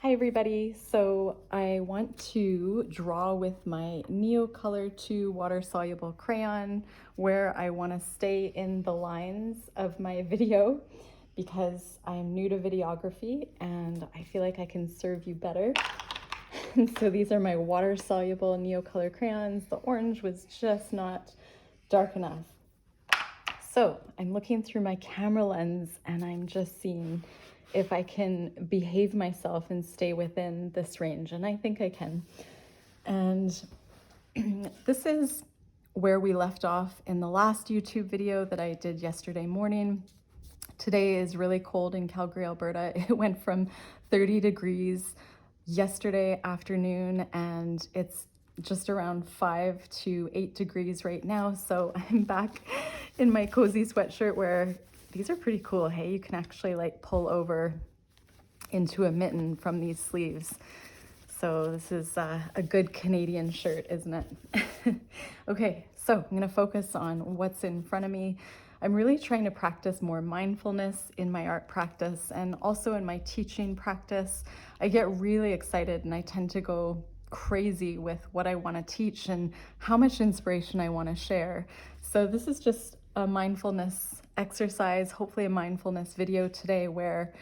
Hi everybody, so I want to draw with my Neo Colour 2 water soluble crayon where I want to stay in the lines of my video because I'm new to videography and I feel like I can serve you better. So these are my water soluble Neo Colour crayons. The orange was just not dark enough. So I'm looking through my camera lens and I'm just seeing if I can behave myself and stay within this range, and I think I can. And this is where we left off in the last YouTube video that I did yesterday morning. Today is really cold in Calgary, Alberta. It went from 30 degrees yesterday afternoon and it's just around 5 to 8 degrees right now. So I'm back in my cozy sweatshirt where these are pretty cool. Hey, you can actually like pull over into a mitten from these sleeves. So this is a good Canadian shirt, isn't it? Okay, so I'm gonna focus on what's in front of me. I'm really trying to practice more mindfulness in my art practice and also in my teaching practice. I get really excited and I tend to go crazy with what I want to teach and how much inspiration I want to share. So this is just a mindfulness exercise, hopefully a mindfulness video today where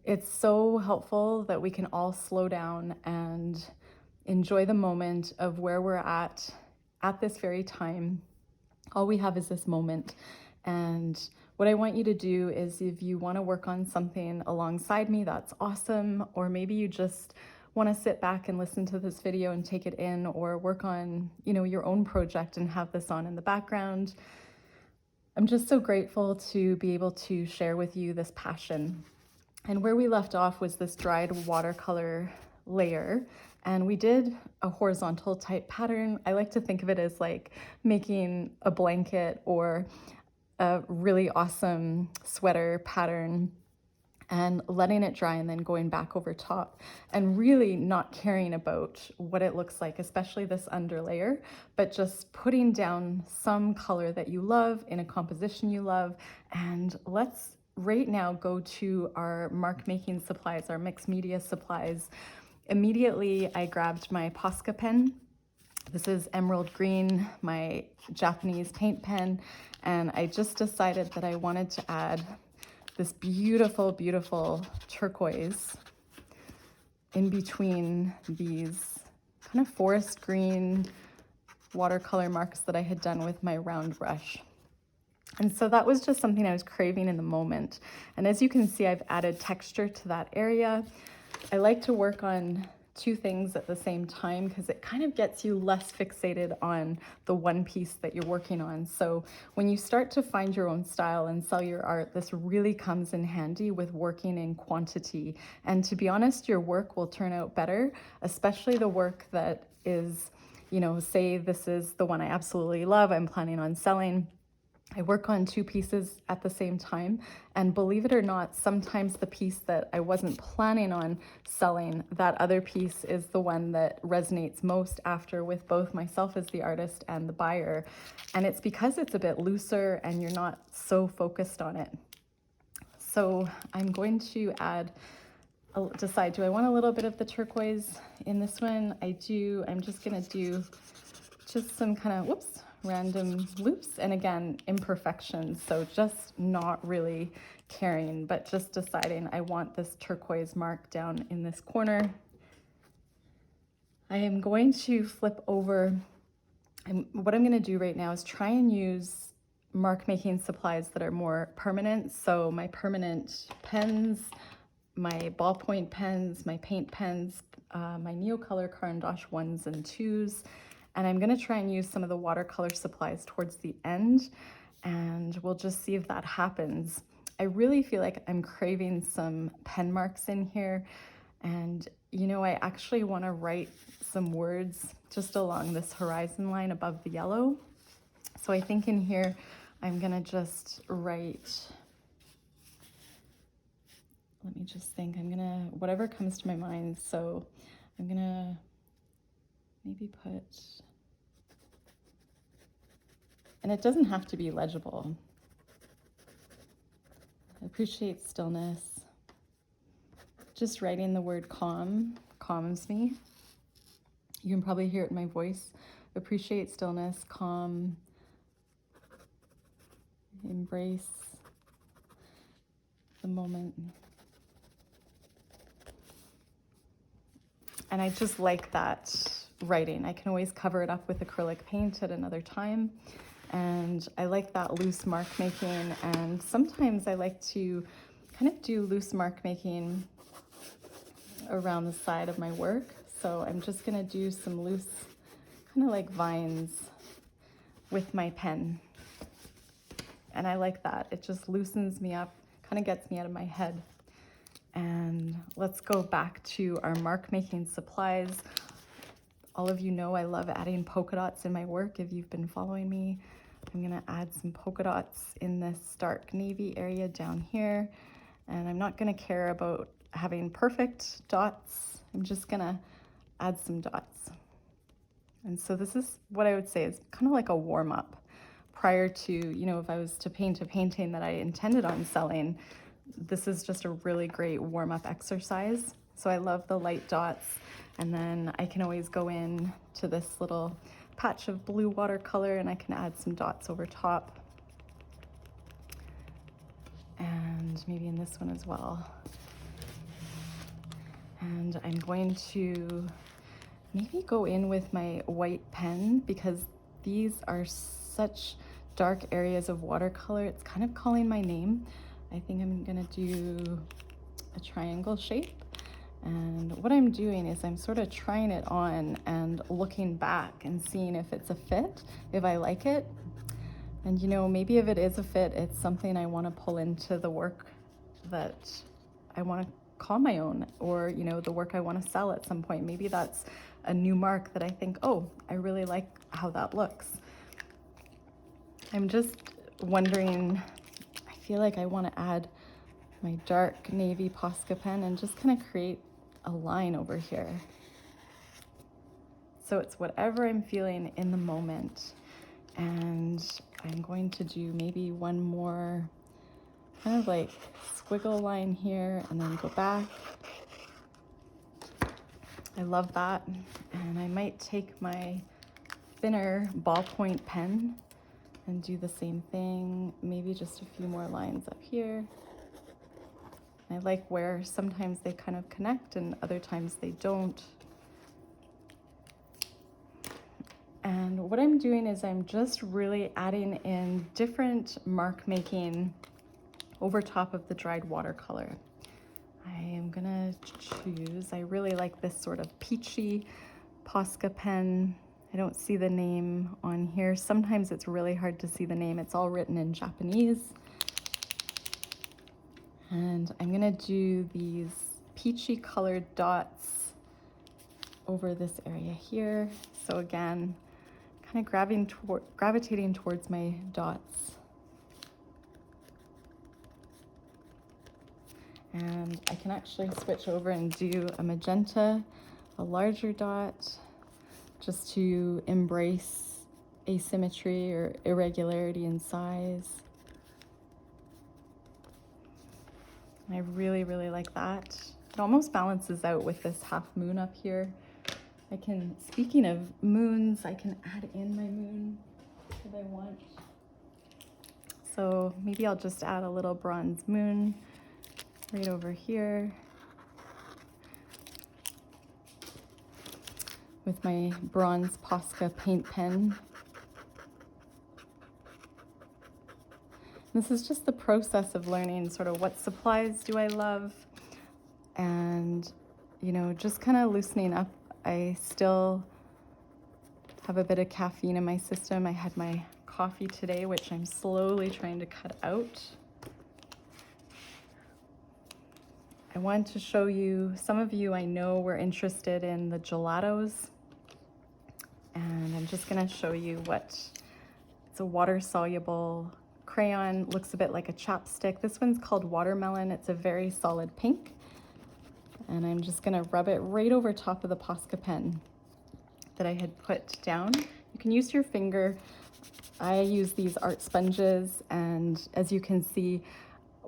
it's so helpful that we can all slow down and enjoy the moment of where we're at this very time. All we have is this moment. And what I want you to do is if you want to work on something alongside me, that's awesome. Or maybe you just want to sit back and listen to this video and take it in, or work on, your own project and have this on in the background. I'm just so grateful to be able to share with you this passion. And where we left off was this dried watercolor layer. And we did a horizontal type pattern. I like to think of it as like making a blanket or a really awesome sweater pattern and letting it dry and then going back over top and really not caring about what it looks like, especially this under layer, but just putting down some color that you love in a composition you love. And let's right now go to our mark making supplies, our mixed media supplies. Immediately I grabbed my Posca pen. This is emerald green, my Japanese paint pen, and I just decided that I wanted to add this beautiful, beautiful turquoise in between these kind of forest green watercolor marks that I had done with my round brush. And so that was just something I was craving in the moment. And as you can see, I've added texture to that area. I like to work on two things at the same time because it kind of gets you less fixated on the one piece that you're working on. So when you start to find your own style and sell your art, this really comes in handy with working in quantity. And to be honest, your work will turn out better, especially the work that is, say this is the one I absolutely love, I'm planning on selling. I work on two pieces at the same time, and believe it or not, sometimes the piece that I wasn't planning on selling, that other piece is the one that resonates most after with both myself as the artist and the buyer. And it's because it's a bit looser and you're not so focused on it. So I'm going to decide, do I want a little bit of the turquoise in this one? I do. I'm just gonna do just some kind of, random loops, and again, imperfections, so just not really caring, but just deciding I want this turquoise mark down in this corner. I am going to flip over, what I'm going to do right now is try and use mark making supplies that are more permanent. So my permanent pens, my ballpoint pens, my paint pens, my Neo Colour Caran D'ache 1s and 2s. And I'm gonna try and use some of the watercolor supplies towards the end, and we'll just see if that happens. I really feel like I'm craving some pen marks in here, and I actually wanna write some words just along this horizon line above the yellow. So I think in here, I'm gonna just write, let me just think, whatever comes to my mind. So I'm gonna maybe put, and it doesn't have to be legible. I appreciate stillness. Just writing the word calm calms me. You can probably hear it in my voice. Appreciate stillness, calm, embrace the moment. And I just like that writing. I can always cover it up with acrylic paint at another time. And I like that loose mark making. And sometimes I like to kind of do loose mark making around the side of my work. So I'm just gonna do some loose, kind of like vines with my pen. And I like that. It just loosens me up, kind of gets me out of my head. And let's go back to our mark making supplies. All of you know I love adding polka dots in my work. If you've been following me, I'm gonna add some polka dots in this dark navy area down here. And I'm not gonna care about having perfect dots. I'm just gonna add some dots. And so this is what I would say is kind of like a warm up prior to, you know, if I was to paint a painting that I intended on selling, this is just a really great warm up exercise. So I love the light dots. And then I can always go in to this little patch of blue watercolor and I can add some dots over top. And maybe in this one as well. And I'm going to maybe go in with my white pen because these are such dark areas of watercolor. It's kind of calling my name. I think I'm gonna do a triangle shape. And what I'm doing is I'm sort of trying it on and looking back and seeing if it's a fit, if I like it. And you know, maybe if it is a fit, it's something I want to pull into the work that I want to call my own, or you know, the work I want to sell at some point. Maybe that's a new mark that I think, oh, I really like how that looks. I'm just wondering, I feel like I want to add my dark navy Posca pen and just kind of create a line over here. So it's whatever I'm feeling in the moment. And I'm going to do maybe one more kind of like squiggle line here and then go back. I love that. And I might take my thinner ballpoint pen and do the same thing. Maybe just a few more lines up here. I like where sometimes they kind of connect and other times they don't. And what I'm doing is I'm just really adding in different mark making over top of the dried watercolor. I am gonna choose, I really like this sort of peachy Posca pen. I don't see the name on here. Sometimes it's really hard to see the name. It's all written in Japanese. And I'm gonna do these peachy colored dots over this area here. So again, kind of gravitating towards my dots. And I can actually switch over and do a magenta, a larger dot, just to embrace asymmetry or irregularity in size. I really, really like that. It almost balances out with this half moon up here. I can, speaking of moons, I can add in my moon if I want. So maybe I'll just add a little bronze moon right over here with my bronze Posca paint pen. This is just the process of learning sort of what supplies do I love and, you know, just kind of loosening up. I still have a bit of caffeine in my system. I had my coffee today, which I'm slowly trying to cut out. I want to show you, some of you I know were interested in the gelatos, and I'm just gonna show you what, it's a water-soluble crayon, looks a bit like a chapstick. This one's called Watermelon. It's a very solid pink. And I'm just gonna rub it right over top of the Posca pen that I had put down. You can use your finger. I use these art sponges, and as you can see,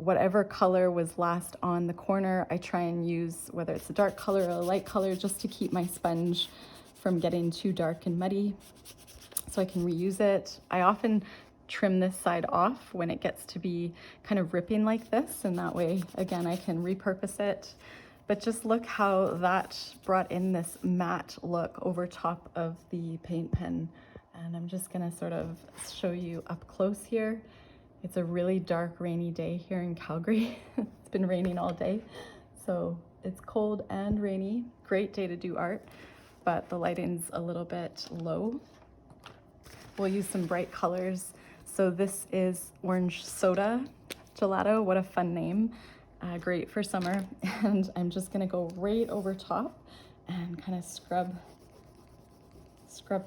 whatever color was last on the corner, I try and use, whether it's a dark color or a light color, just to keep my sponge from getting too dark and muddy, so I can reuse it. I often trim this side off when it gets to be kind of ripping like this, and that way, again, I can repurpose it. But just look how that brought in this matte look over top of the paint pen. And I'm just gonna sort of show you up close here. It's a really dark, rainy day here in Calgary. It's been raining all day, so it's cold and rainy. Great day to do art, but the lighting's a little bit low. We'll use some bright colors. So this is orange soda gelato. What a fun name. Great for summer. And I'm just gonna go right over top and kind of scrub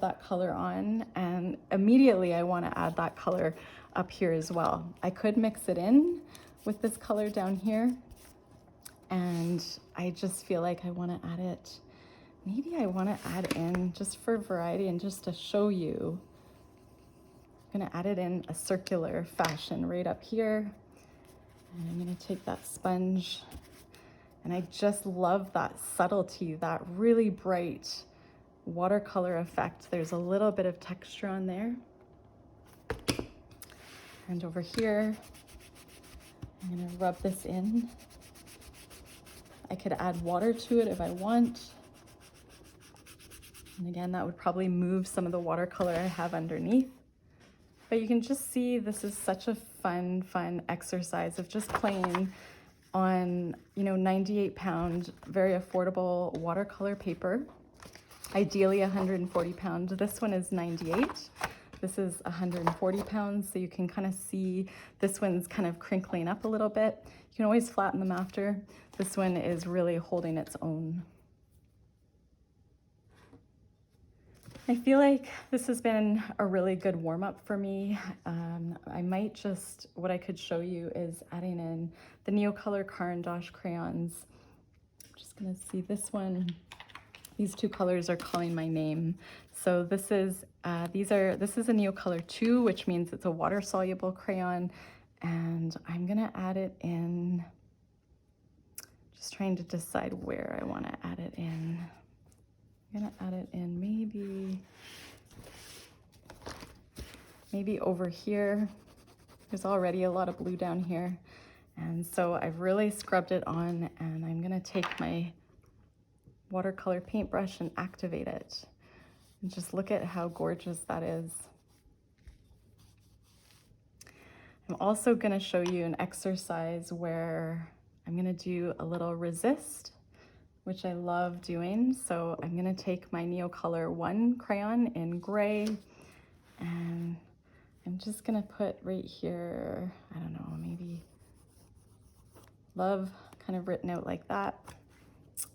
that color on. And immediately I wanna add that color up here as well. I could mix it in with this color down here, and I just feel like I wanna add it. Maybe I wanna add in, just for variety and just to show you, I'm gonna add it in a circular fashion right up here. And I'm gonna take that sponge, and I just love that subtlety, that really bright watercolor effect. There's a little bit of texture on there. And over here, I'm gonna rub this in. I could add water to it if I want. And again, that would probably move some of the watercolor I have underneath. But you can just see this is such a fun exercise of just playing on, 98-pound, very affordable watercolor paper. Ideally 140 pounds. This one is 98. This is 140 pounds, so you can kind of see this one's kind of crinkling up a little bit. You can always flatten them after. This one is really holding its own. I feel like this has been a really good warm-up for me. I might just, what I could show you is adding in the Neo Colour Caran D'ache crayons. I'm just gonna see this one. These two colors are calling my name. So this is this is a Neo Colour 2, which means it's a water-soluble crayon, and I'm gonna add it in, just trying to decide where I wanna add it in. I'm gonna add it in maybe over here. There's already a lot of blue down here. And so I've really scrubbed it on, and I'm gonna take my watercolor paintbrush and activate it. And just look at how gorgeous that is. I'm also gonna show you an exercise where I'm gonna do a little resist, which I love doing. So I'm gonna take my Neo Colour 1 crayon in gray, and I'm just gonna put right here, I don't know, maybe love kind of written out like that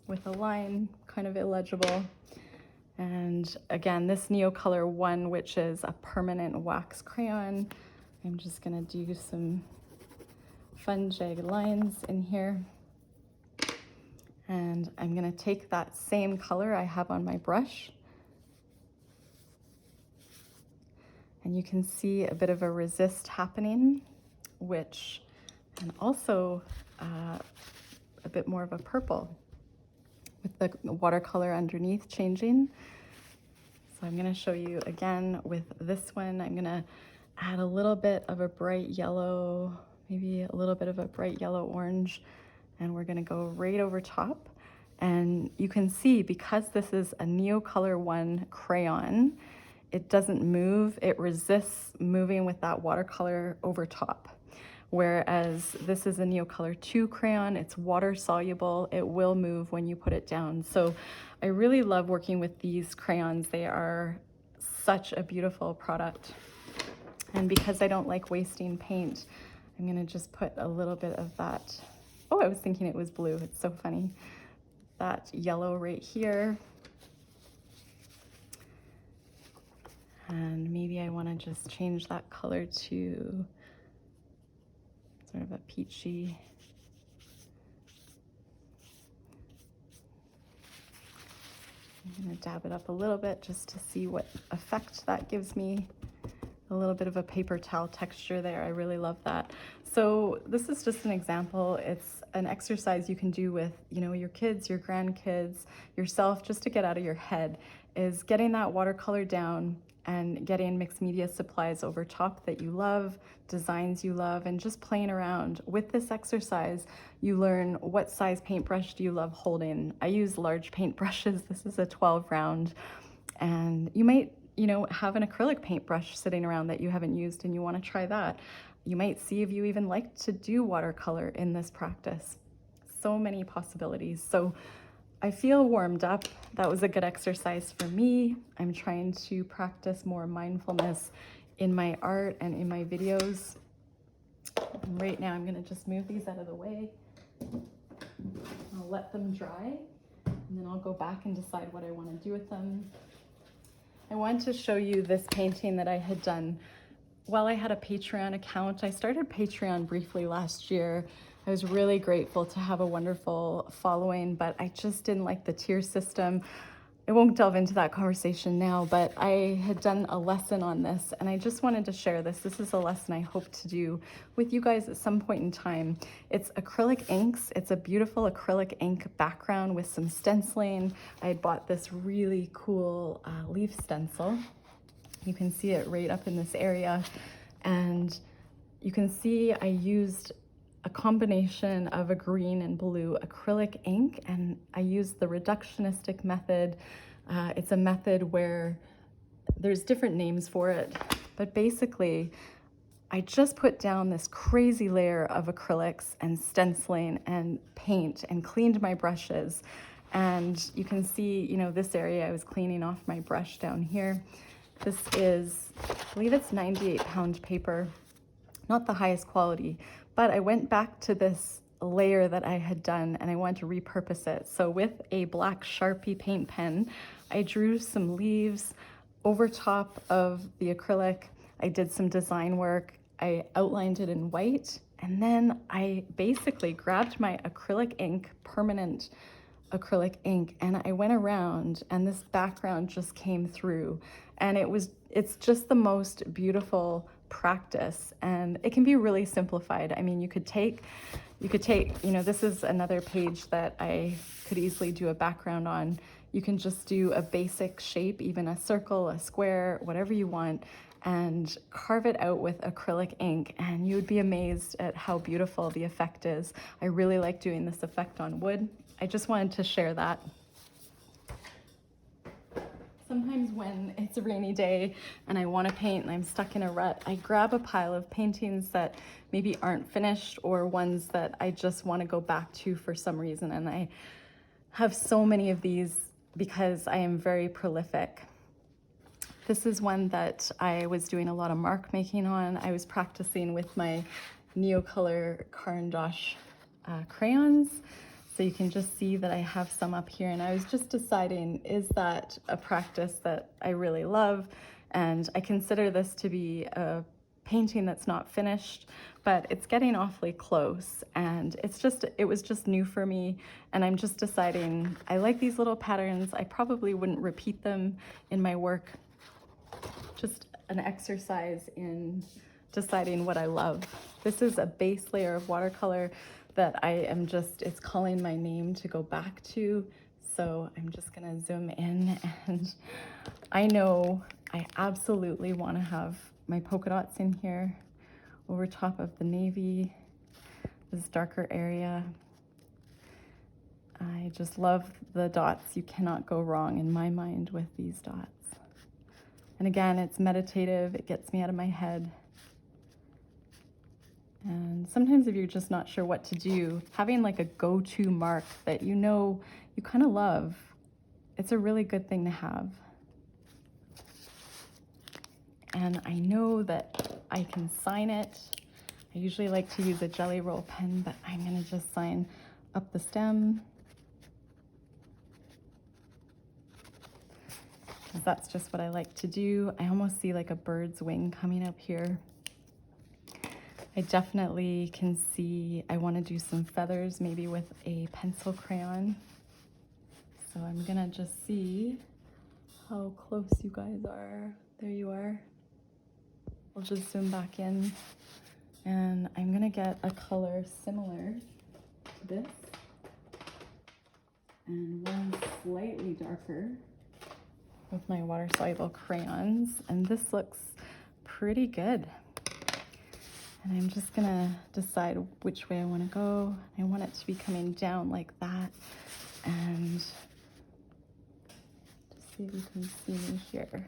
with a line, kind of illegible. And again, this Neo Colour 1, which is a permanent wax crayon, I'm just gonna do some fun jagged lines in here. And I'm gonna take that same color I have on my brush, and you can see a bit of a resist happening, and also a bit more of a purple with the watercolor underneath changing. So I'm gonna show you again with this one. I'm gonna add a little bit of a bright yellow, maybe a little bit of a bright yellow orange, and we're gonna go right over top. And you can see, because this is a Neo Colour 1 crayon, it doesn't move, it resists moving with that watercolor over top. Whereas this is a Neo Colour 2 crayon, it's water soluble, it will move when you put it down. So I really love working with these crayons. They are such a beautiful product. And because I don't like wasting paint, I'm gonna just put a little bit of that. Oh, I was thinking it was blue, it's so funny. That yellow right here. And maybe I wanna just change that color to sort of a peachy. I'm gonna dab it up a little bit just to see what effect that gives me. A little bit of a paper towel texture there. I really love that. So So this is just an example. It's an exercise you can do with, your kids, your grandkids, yourself, just to get out of your head, is getting that watercolor down and getting mixed media supplies over top that you love, designs you love, and just playing around. With this exercise, you learn what size paintbrush do you love holding. I use large paintbrushes. This is a 12 round, and you might have an acrylic paintbrush sitting around that you haven't used and you want to try that. You might see if you even like to do watercolor in this practice. So many possibilities. So I feel warmed up. That was a good exercise for me. I'm trying to practice more mindfulness in my art and in my videos. And right now I'm going to just move these out of the way. I'll let them dry, and then I'll go back and decide what I want to do with them. I wanted to show you this painting that I had done while I had a Patreon account. I started Patreon briefly last year. I was really grateful to have a wonderful following, but I just didn't like the tier system. I won't delve into that conversation now, but I had done a lesson on this, and I just wanted to share this. This is a lesson I hope to do with you guys at some point in time. It's acrylic inks. It's a beautiful acrylic ink background with some stenciling. I had bought this really cool leaf stencil. You can see it right up in this area, and you can see I used a combination of a green and blue acrylic ink, and I used the reductionistic method. It's a method where there's different names for it, but basically I just put down this crazy layer of acrylics and stenciling and paint and cleaned my brushes. And you can see, this area I was cleaning off my brush down here. This is, I believe it's 98-pound paper, not the highest quality, but I went back to this layer that I had done and I wanted to repurpose it. So with a black Sharpie paint pen, I drew some leaves over top of the acrylic. I did some design work. I outlined it in white, and then I basically grabbed my acrylic ink, permanent acrylic ink, and I went around, and this background just came through, and it's just the most beautiful practice, and it can be really simplified. I mean, you could take, this is another page that I could easily do a background on. You can just do a basic shape, even a circle, a square, whatever you want, and carve it out with acrylic ink, and you would be amazed at how beautiful the effect is. I really like doing this effect on wood. I just wanted to share that. Sometimes when it's a rainy day and I want to paint and I'm stuck in a rut, I grab a pile of paintings that maybe aren't finished or ones that I just want to go back to for some reason. And I have so many of these because I am very prolific. This is one that I was doing a lot of mark making on. I was practicing with my Neo Colour Caran D'ache crayons. So you can just see that I have some up here, and I was just deciding, is that a practice that I really love? And I consider this to be a painting that's not finished, but it's getting awfully close, and it was just new for me, and I'm just deciding, I like these little patterns. I probably wouldn't repeat them in my work. Just an exercise in deciding what I love. This is a base layer of watercolor that it's calling my name to go back to. So I'm just gonna zoom in, and I know I absolutely wanna have my polka dots in here over top of the navy, this darker area. I just love the dots. You cannot go wrong in my mind with these dots. And again, it's meditative. It gets me out of my head. And sometimes if you're just not sure what to do, having like a go-to mark that you kind of love, it's a really good thing to have. And I know that I can sign it. I usually like to use a jelly roll pen, but I'm gonna just sign up the stem, because that's just what I like to do. I almost see like a bird's wing coming up here. I definitely can see I want to do some feathers, maybe with a pencil crayon. So I'm gonna just see how close you guys are. There you are. I'll just zoom back in. And I'm gonna get a color similar to this and one slightly darker with my water-soluble crayons, and this looks pretty good. And I'm just gonna decide which way I want to go. I want it to be coming down like that, and just see if you can see me here.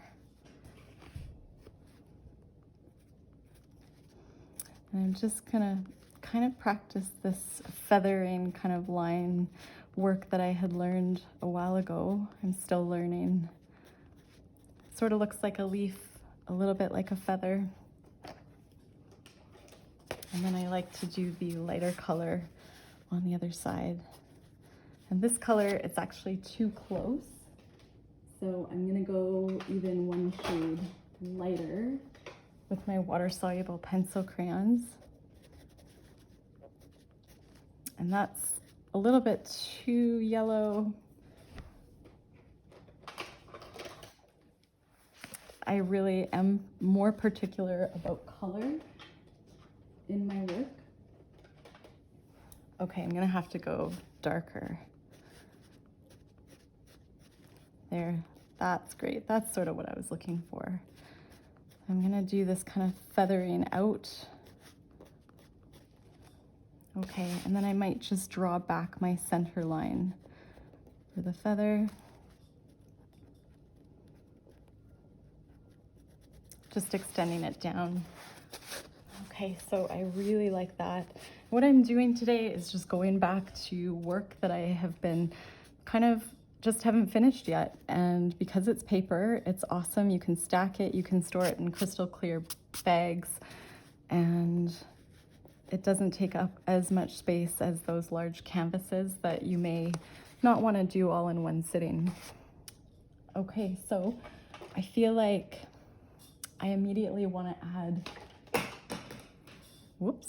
And I'm just gonna kind of practice this feathering kind of line work that I had learned a while ago. I'm still learning. Sort of looks like a leaf, a little bit like a feather. And then I like to do the lighter color on the other side. And this color, it's actually too close. So I'm gonna go even one shade lighter with my water-soluble pencil crayons. And that's a little bit too yellow. I really am more particular about color in my work. Okay, I'm gonna have to go darker. There, that's great. That's sort of what I was looking for. I'm gonna do this kind of feathering out. Okay, and then I might just draw back my center line for the feather. Just extending it down. Okay, so I really like that. What I'm doing today is just going back to work that I have been kind of just haven't finished yet. And because it's paper, it's awesome. You can stack it, you can store it in crystal clear bags, and it doesn't take up as much space as those large canvases that you may not want to do all in one sitting. Okay, so I feel like I immediately want to add, whoops,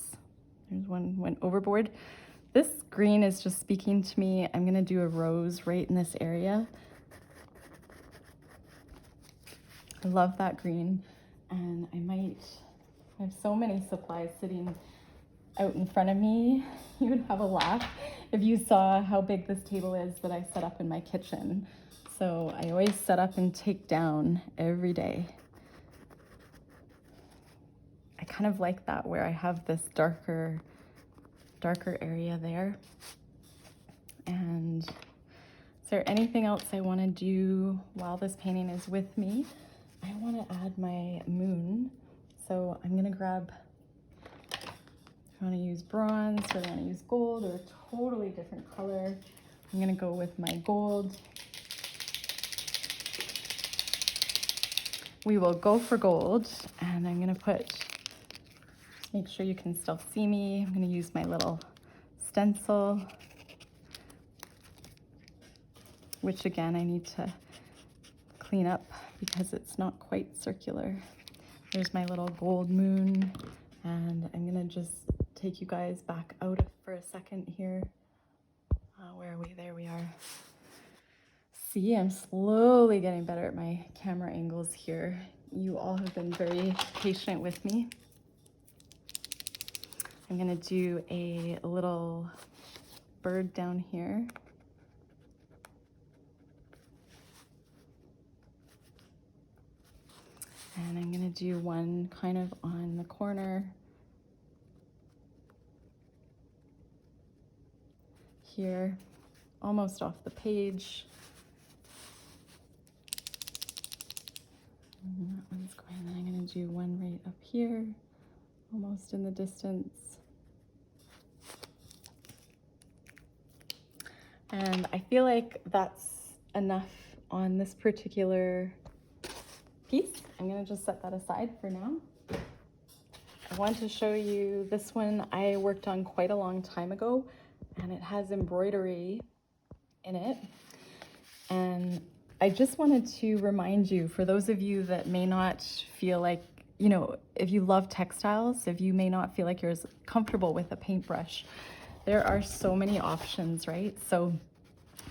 there's one went overboard. This green is just speaking to me. I'm gonna do a rose right in this area. I love that green, and I have so many supplies sitting out in front of me. You would have a laugh if you saw how big this table is that I set up in my kitchen. So I always set up and take down every day. I kind of like that where I have this darker area there. And is there anything else I want to do while this painting is with me? I want to add my moon. So I'm going to grab, if I want to use bronze, or I want to use gold, or a totally different color, I'm going to go with my gold. We will go for gold, and I'm going to put, make sure you can still see me. I'm going to use my little stencil, which again I need to clean up because it's not quite circular. There's my little gold moon, and I'm going to just take you guys back out for a second here. Where are we? There we are. See, I'm slowly getting better at my camera angles here. You all have been very patient with me. I'm gonna do a little bird down here. And I'm gonna do one kind of on the corner here, almost off the page. And that one's going, and then I'm gonna do one right up here, almost in the distance. And I feel like that's enough on this particular piece. I'm gonna just set that aside for now. I want to show you this one I worked on quite a long time ago, and it has embroidery in it. And I just wanted to remind you, for those of you that may not feel like, you know, if you love textiles, if you may not feel like you're as comfortable with a paintbrush, there are so many options, right? So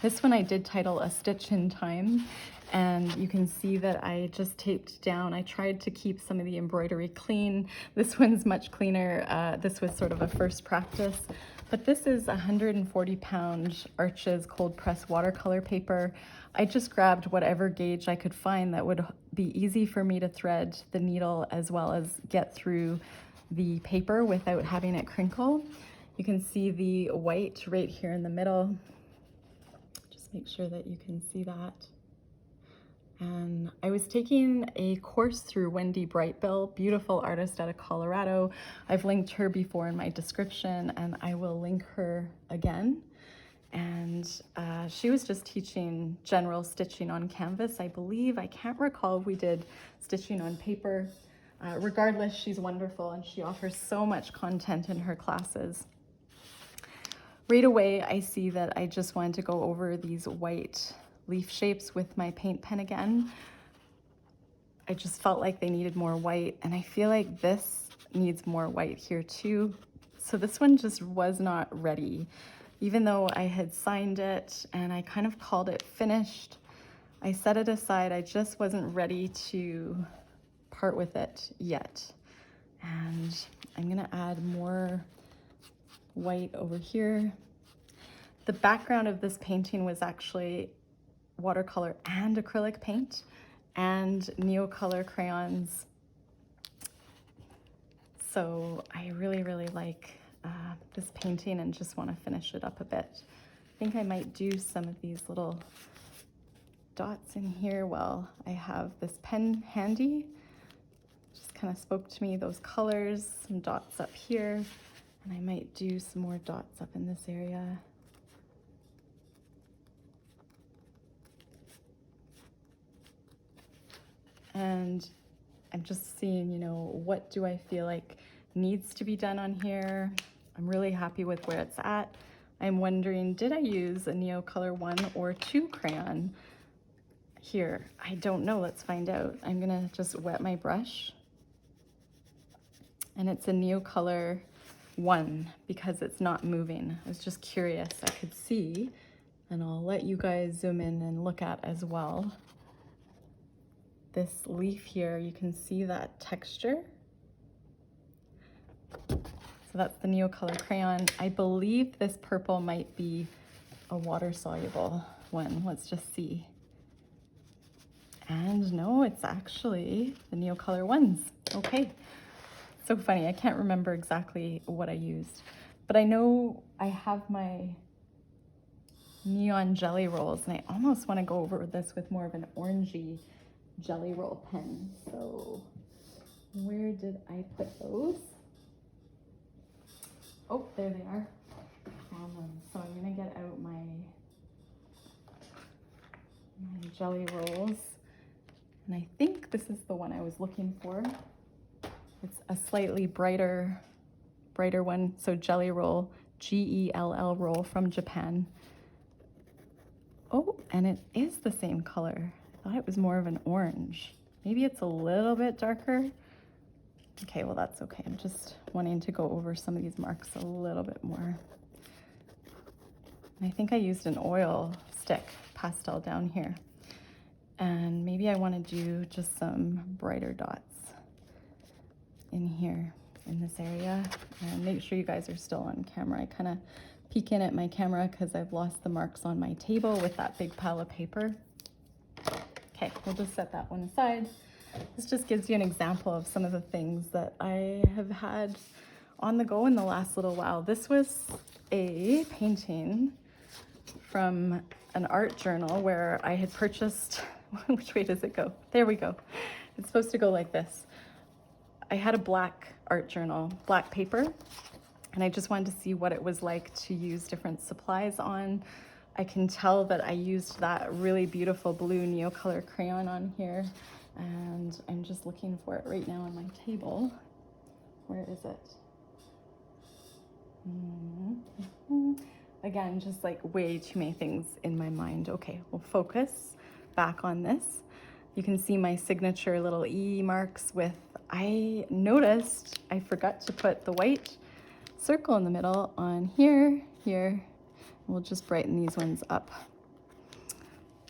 this one I did title A Stitch in Time, And you can see that I just taped down. I tried to keep some of the embroidery clean. This one's much cleaner. This was sort of a first practice. But this is 140-pound Arches cold press watercolor paper. I just grabbed whatever gauge I could find that would be easy for me to thread the needle as well as get through the paper without having it crinkle. You can see the white right here in the middle. Just make sure that you can see that. And I was taking a course through Wendy Brightbill, beautiful artist out of Colorado. I've linked her before in my description, and I will link her again. And she was just teaching general stitching on canvas, I believe. I can't recall if we did stitching on paper. Regardless, she's wonderful, and she offers so much content in her classes. Right away, I see that I just wanted to go over these white leaf shapes with my paint pen again. I just felt like they needed more white, and I feel like this needs more white here too. So this one just was not ready. Even though I had signed it and I kind of called it finished, I set it aside. I just wasn't ready to part with it yet. And I'm gonna add more white over here. The background of this painting was actually watercolor and acrylic paint and Neo Colour crayons. So I really, really like this painting and just want to finish it up a bit. I think I might do some of these little dots in here while I have this pen handy. Just kind of spoke to me, those colors, some dots up here, and I might do some more dots up in this area. And I'm just seeing, you know, what do I feel like needs to be done on here? I'm really happy with where it's at. I'm wondering, did I use a Neo Colour 1 or 2 crayon here? I don't know, let's find out. I'm gonna just wet my brush. And it's a Neo Colour 1 because it's not moving. I was just curious, I could see, and I'll let you guys zoom in and look at as well. This leaf here, you can see that texture. So that's the Neo Colour crayon. I believe this purple might be a water-soluble one. Let's just see. And no, it's actually the Neo Colour ones. Okay, so funny. I can't remember exactly what I used, but I know I have my neon jelly rolls, and I almost want to go over this with more of an orangey jelly roll pen. So where did I put those? Oh, there they are. So I'm gonna get out my jelly rolls, and I think this is the one I was looking for. It's a slightly brighter one. So jelly roll, G-E-L-L roll from Japan. Oh, and it is the same color. I thought it was more of an orange. Maybe it's a little bit darker. Okay, well that's okay. I'm just wanting to go over some of these marks a little bit more. And I think I used an oil stick pastel down here. And maybe I want to do just some brighter dots in here, in this area. And make sure you guys are still on camera. I kind of peek in at my camera because I've lost the marks on my table with that big pile of paper. Okay, we'll just set that one aside. This just gives you an example of some of the things that I have had on the go in the last little while. This was a painting from an art journal where I had purchased, which way does it go? There we go. It's supposed to go like this. I had a black art journal, black paper, and I just wanted to see what it was like to use different supplies on. I can tell that I used that really beautiful blue Neo Colour crayon on here, and I'm just looking for it right now on my table. Where is it? Again, just like way too many things in my mind. Okay, we'll focus back on this. You can see my signature little E marks with, I noticed I forgot to put the white circle in the middle on here. We'll just brighten these ones up.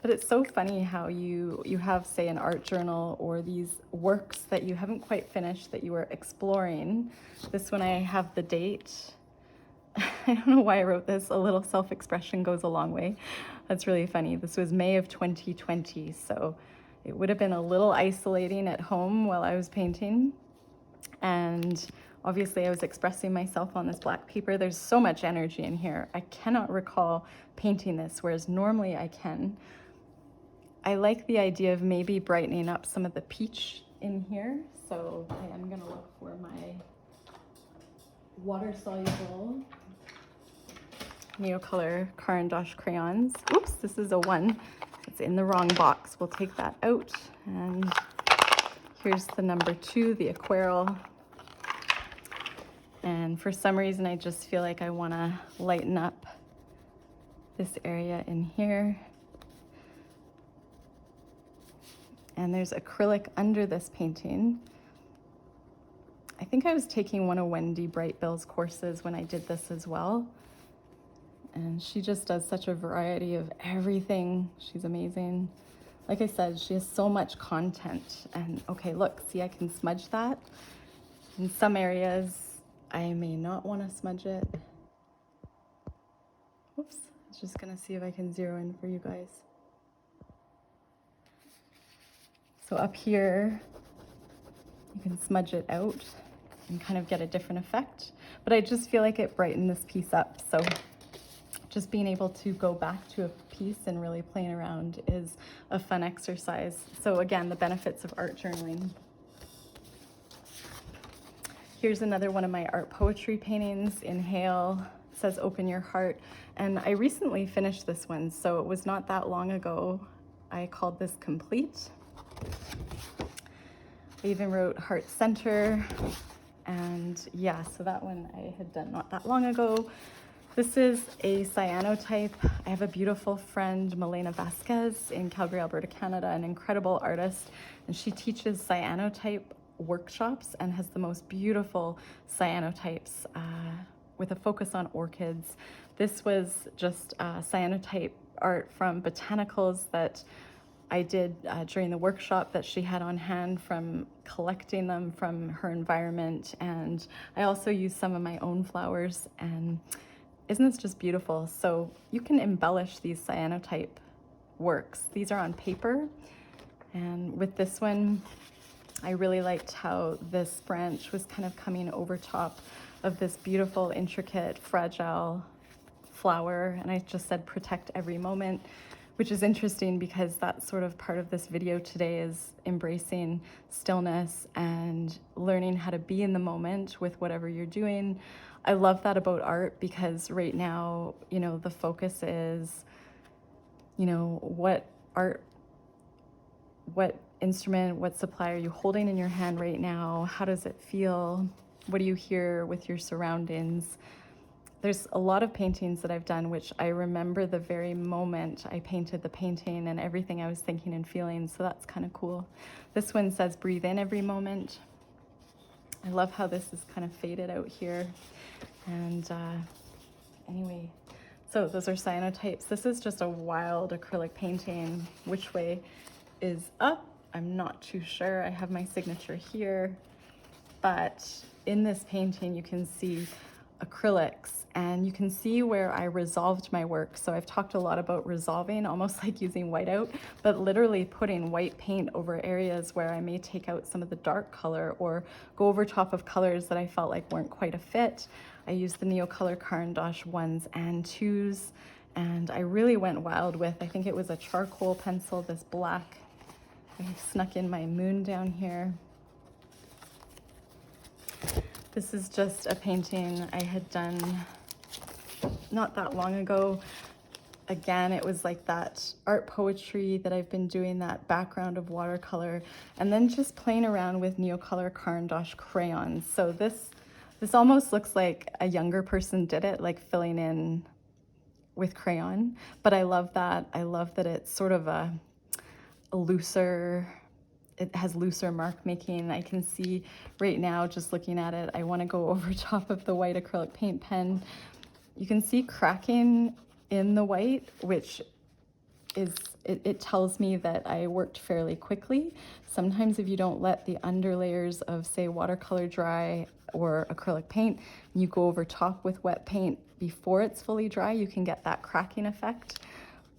But it's so funny how you have, say, an art journal or these works that you haven't quite finished that you are exploring. This one I have the date. I don't know why I wrote this. A little self-expression goes a long way. That's really funny. This was May of 2020, so it would have been a little isolating at home while I was painting. And obviously I was expressing myself on this black paper. There's so much energy in here. I cannot recall painting this, whereas normally I can. I like the idea of maybe brightening up some of the peach in here. So I am gonna look for my water-soluble Neo Colour Caran D'ache crayons. Oops, this is a 1. It's in the wrong box. We'll take that out. And here's the number 2, the aquarelle. And for some reason, I just feel like I wanna lighten up this area in here. And there's acrylic under this painting. I think I was taking one of Wendy Brightbill's courses when I did this as well. And she just does such a variety of everything. She's amazing. Like I said, she has so much content. And okay, look, see, I can smudge that. In some areas, I may not want to smudge it. Whoops, I was just gonna see if I can zero in for you guys. So up here, you can smudge it out and kind of get a different effect. But I just feel like it brightened this piece up. So just being able to go back to a piece and really playing around is a fun exercise. So again, the benefits of art journaling. Here's another one of my art poetry paintings, Inhale. It says open your heart. And I recently finished this one, so it was not that long ago. I called this Complete. I even wrote Heart Center, and yeah, so that one I had done not that long ago. This is a cyanotype. I have a beautiful friend, Milena Vasquez, in Calgary, Alberta, Canada, an incredible artist, and she teaches cyanotype workshops and has the most beautiful cyanotypes with a focus on orchids. This was just cyanotype art from botanicals that I did during the workshop that she had on hand, from collecting them from her environment. And I also used some of my own flowers, and isn't this just beautiful? So you can embellish these cyanotype works. These are on paper. And with this one, I really liked how this branch was kind of coming over top of this beautiful, intricate, fragile flower. And I just said, protect every moment, which is interesting because that's sort of part of this video today, is embracing stillness and learning how to be in the moment with whatever you're doing. I love that about art because right now, you know, the focus is, you know, what art, what instrument, what supply are you holding in your hand right now? How does it feel? What do you hear with your surroundings? There's a lot of paintings that I've done which I remember the very moment I painted the painting and everything I was thinking and feeling, so that's kind of cool. This one says breathe in every moment. I love how this is kind of faded out here. And anyway, so those are cyanotypes. This is just a wild acrylic painting. Which way is up? I'm not too sure. I have my signature here, but in this painting you can see acrylics, and you can see where I resolved my work. So I've talked a lot about resolving, almost like using whiteout, but literally putting white paint over areas where I may take out some of the dark color or go over top of colors that I felt like weren't quite a fit. I used the Neo Colour Caran D'ache 1s and 2s, and I really went wild with, I think it was a charcoal pencil, this black. I snuck in my moon down here. This is just a painting I had done not that long ago. Again, it was like that art poetry that I've been doing, that background of watercolor, and then just playing around with Neo Colour Caran D'ache crayons. So this almost looks like a younger person did it, like filling in with crayon. But I love that. I love that it's sort of a looser, it has looser mark making. I can see right now, just looking at it, I want to go over top of the white acrylic paint pen. You can see cracking in the white, which is it tells me that I worked fairly quickly. Sometimes if you don't let the underlayers of, say, watercolor dry or acrylic paint, and you go over top with wet paint before it's fully dry, you can get that cracking effect.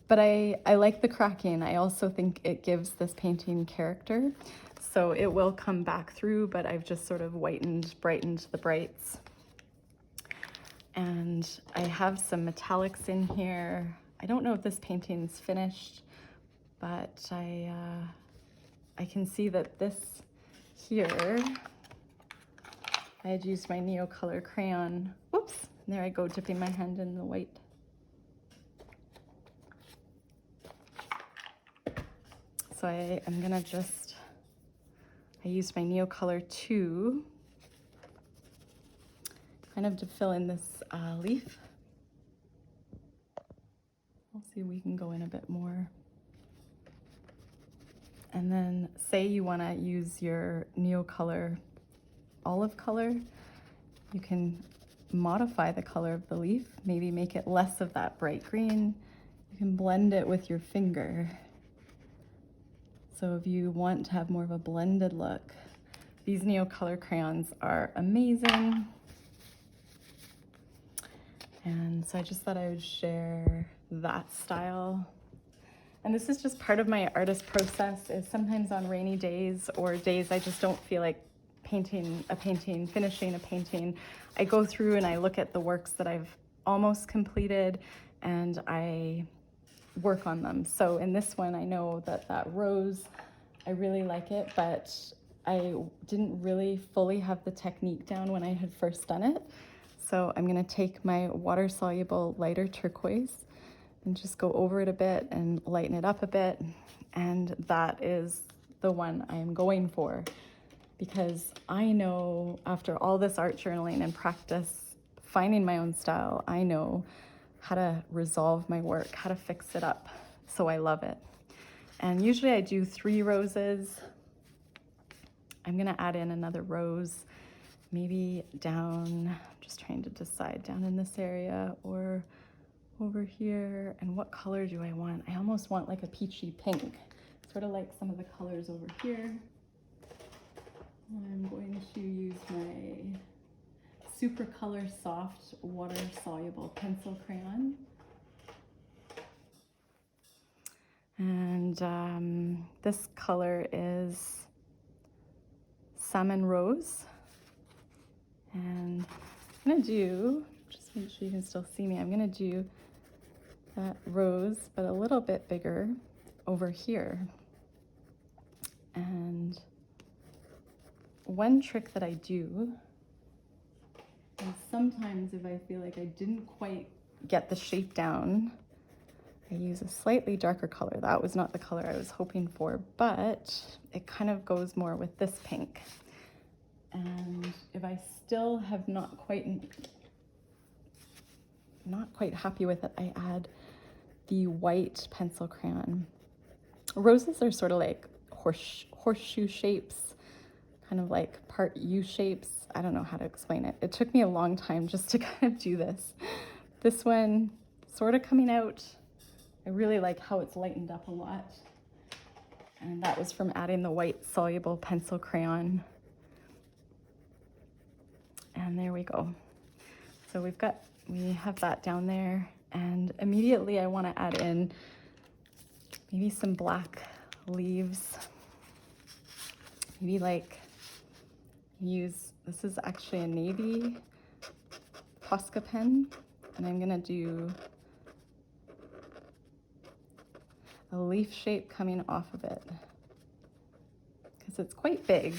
But I like the cracking. I also think it gives this painting character. So it will come back through, but I've just sort of brightened the brights. And I have some metallics in here. I don't know if this painting's finished, but I can see that this here, I had used my Neo Colour crayon. Whoops, there I go, dipping my hand in the white. So I'm gonna just, I used my Neo Colour 2 kind of to fill in this leaf. We'll see if we can go in a bit more. And then say you want to use your Neo Colour olive color, you can modify the color of the leaf, maybe make it less of that bright green. You can blend it with your finger. So if you want to have more of a blended look, these Neo Colour crayons are amazing. And so I just thought I would share that style. And this is just part of my artist process, is sometimes on rainy days or days I just don't feel like finishing a painting, I go through and I look at the works that I've almost completed and I work on them. So in this one, I know that rose, I really like it, but I didn't really fully have the technique down when I had first done it. So I'm gonna take my water-soluble lighter turquoise and just go over it a bit and lighten it up a bit. And that is the one I am going for, because I know after all this art journaling and practice, finding my own style, I know how to resolve my work, how to fix it up. So I love it. And usually I do 3 roses. I'm gonna add in another rose, maybe down, I'm just trying to decide, down in this area or over here. And what color do I want? I almost want like a peachy pink, sort of like some of the colors over here. I'm going to use my Super Color Soft Water Soluble Pencil Crayon. And this color is Salmon Rose. And I'm gonna do, just make sure you can still see me, I'm gonna do that rose, but a little bit bigger over here. And one trick that I do is sometimes if I feel like I didn't quite get the shape down, I use a slightly darker color. That was not the color I was hoping for, but it kind of goes more with this pink. And if I still have not quite happy with it, I add the white pencil crayon. Roses are sort of like horseshoe shapes, kind of like part U shapes. I don't know how to explain it. It took me a long time just to kind of do this. This one sort of coming out. I really like how it's lightened up a lot. And that was from adding the white soluble pencil crayon. And there we go. So we have that down there. And immediately I want to add in maybe some black leaves. Maybe like this is actually a navy Posca pen. And I'm gonna do a leaf shape coming off of it because it's quite big.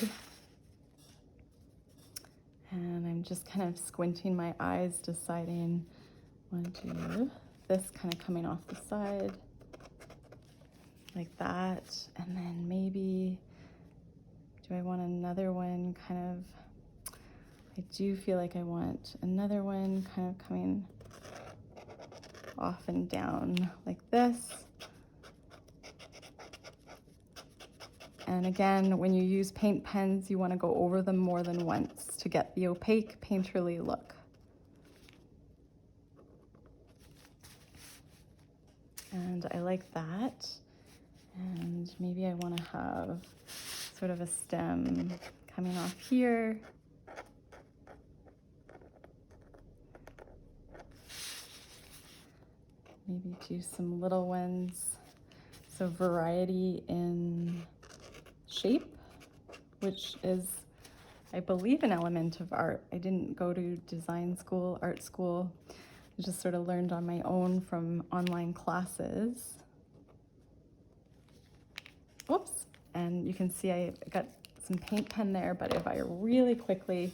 And I'm just kind of squinting my eyes, deciding want to do this kind of coming off the side like that. And then maybe, do I want another one kind of, I do feel like I want another one kind of coming off and down like this. And again, when you use paint pens, you want to go over them more than once to get the opaque painterly look. And I like that. And maybe I want to have sort of a stem coming off here. Maybe do some little ones. So variety in shape, which is, I believe, an element of art. I didn't go to design school, art school. I just sort of learned on my own from online classes. Whoops. And you can see I got some paint pen there, but if I really quickly,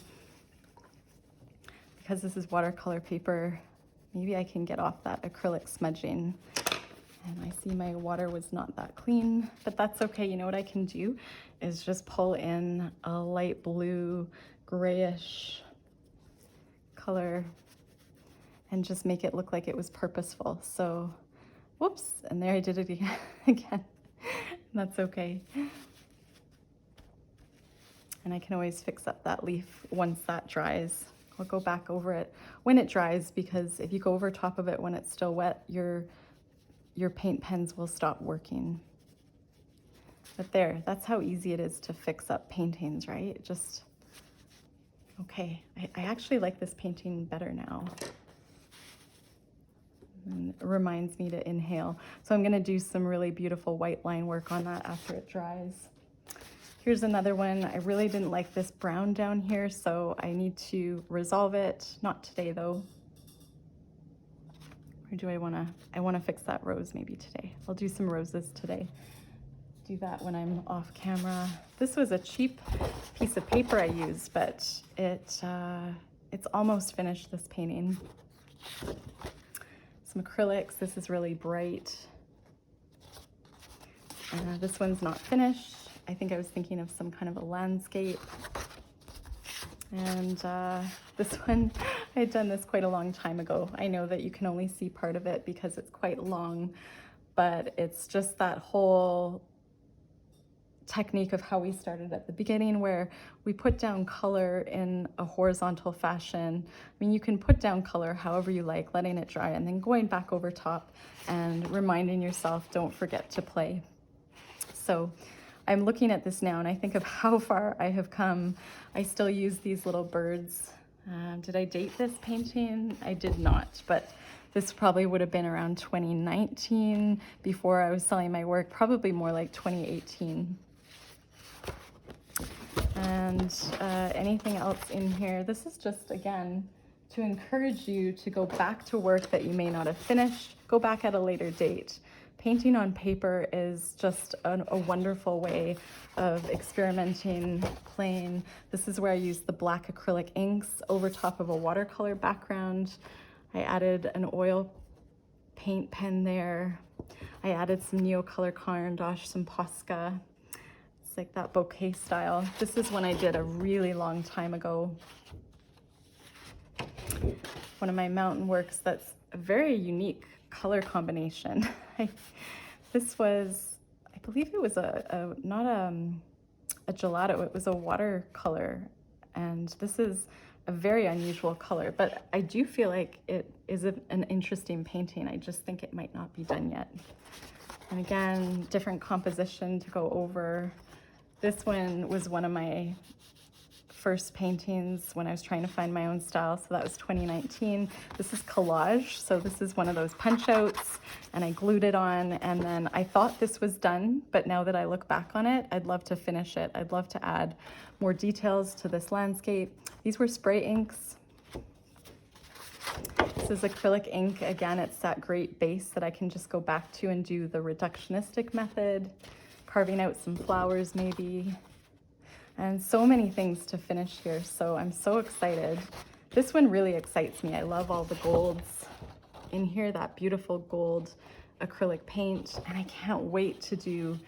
because this is watercolor paper, maybe I can get off that acrylic smudging. And I see my water was not that clean, but that's okay. You know what I can do is just pull in a light blue, grayish color and just make it look like it was purposeful. So, whoops, and there I did it again. That's okay. And I can always fix up that leaf once that dries. I'll go back over it when it dries, because if you go over top of it when it's still wet, your paint pens will stop working. But there, that's how easy it is to fix up paintings, right? Just, okay, I actually like this painting better now. And it reminds me to inhale. So I'm gonna do some really beautiful white line work on that after it dries. Here's another one. I really didn't like this brown down here, so I need to resolve it. Not today though. Or do I wanna fix that rose maybe today. I'll do some roses today. Do that when I'm off camera. This was a cheap piece of paper I used, but it's almost finished, this painting. Some acrylics. This is really bright. This one's not finished. I think I was thinking of some kind of a landscape. And this one, I had done this quite a long time ago. I know that you can only see part of it because it's quite long, but it's just that whole technique of how we started at the beginning, where we put down color in a horizontal fashion. I mean, you can put down color however you like, letting it dry, and then going back over top and reminding yourself, don't forget to play. So I'm looking at this now and I think of how far I have come. I still use these little birds. Did I date this painting? I did not, but this probably would have been around 2019 before I was selling my work, probably more like 2018. And anything else in here? This is just, again, to encourage you to go back to work that you may not have finished, go back at a later date. Painting on paper is just a wonderful way of experimenting, playing. This is where I use the black acrylic inks over top of a watercolor background. I added an oil paint pen there. I added some Neo Colour Caran D'ache, some Posca. It's like that bouquet style. This is one I did a really long time ago. One of my mountain works that's a very unique color combination. This was, I believe it was not a gelato, it was a watercolor, and this is a very unusual color, but I do feel like it is an interesting painting. I just think it might not be done yet. And again, different composition to go over. This one was one of my first paintings when I was trying to find my own style, so that was 2019. This is collage, so this is one of those punch outs, and I glued it on, and then I thought this was done, but now that I look back on it, I'd love to finish it. I'd love to add more details to this landscape. These were spray inks. This is acrylic ink. Again, it's that great base that I can just go back to and do the reductionistic method, carving out some flowers maybe. And so many things to finish here, so I'm so excited. This one really excites me. I love all the golds in here, that beautiful gold acrylic paint, and I can't wait to do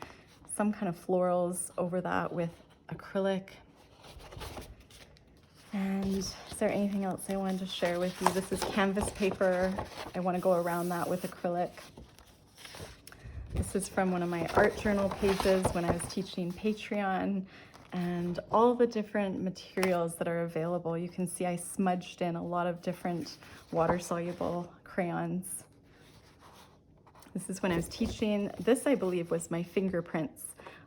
some kind of florals over that with acrylic. And is there anything else I wanted to share with you? This is canvas paper. I want to go around that with acrylic. This is from one of my art journal pages when I was teaching Patreon, and all the different materials that are available. You can see I smudged in a lot of different water-soluble crayons. This is when I was teaching. This, I believe, was my fingerprints.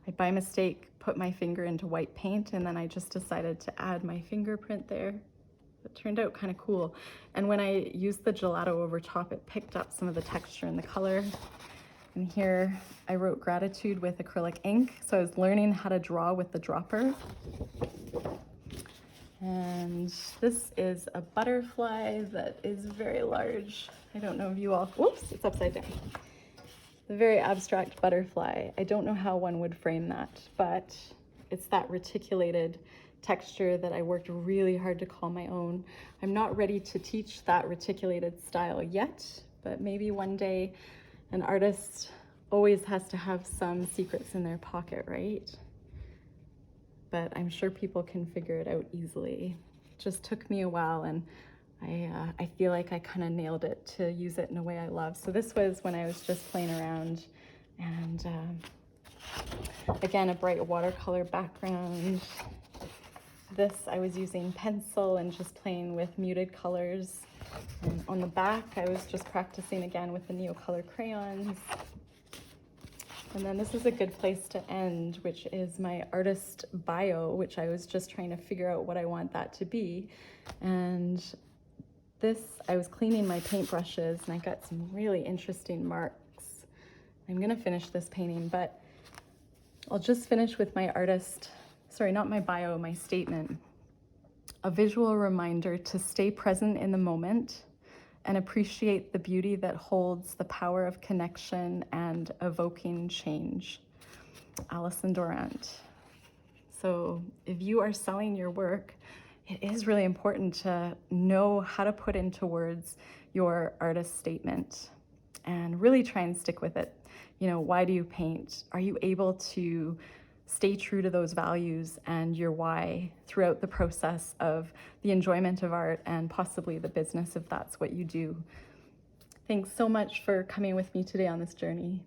I, by mistake, put my finger into white paint, and then I just decided to add my fingerprint there. It turned out kind of cool. And when I used the gelato over top, it picked up some of the texture and the color. And here I wrote gratitude with acrylic ink. So I was learning how to draw with the dropper. And this is a butterfly that is very large. I don't know if you all, whoops, it's upside down. The very abstract butterfly. I don't know how one would frame that, but it's that reticulated texture that I worked really hard to call my own. I'm not ready to teach that reticulated style yet, but maybe one day. An artist always has to have some secrets in their pocket, right? But I'm sure people can figure it out easily. It just took me a while, and I feel like I kind of nailed it to use it in a way I love. So this was when I was just playing around, and again, a bright watercolor background. This, I was using pencil and just playing with muted colors. And on the back, I was just practicing again with the Neo Colour crayons. And then this is a good place to end, which is my artist bio, which I was just trying to figure out what I want that to be. And this, I was cleaning my paintbrushes, and I got some really interesting marks. I'm gonna finish this painting, but I'll just finish with my artist, sorry, not my bio, my statement. A visual reminder to stay present in the moment and appreciate the beauty that holds the power of connection and evoking change. Alison Durant. So if you are selling your work, it is really important to know how to put into words your artist statement and really try and stick with it. You know, why do you paint? Are you able to stay true to those values and your why throughout the process of the enjoyment of art and possibly the business if that's what you do? Thanks so much for coming with me today on this journey.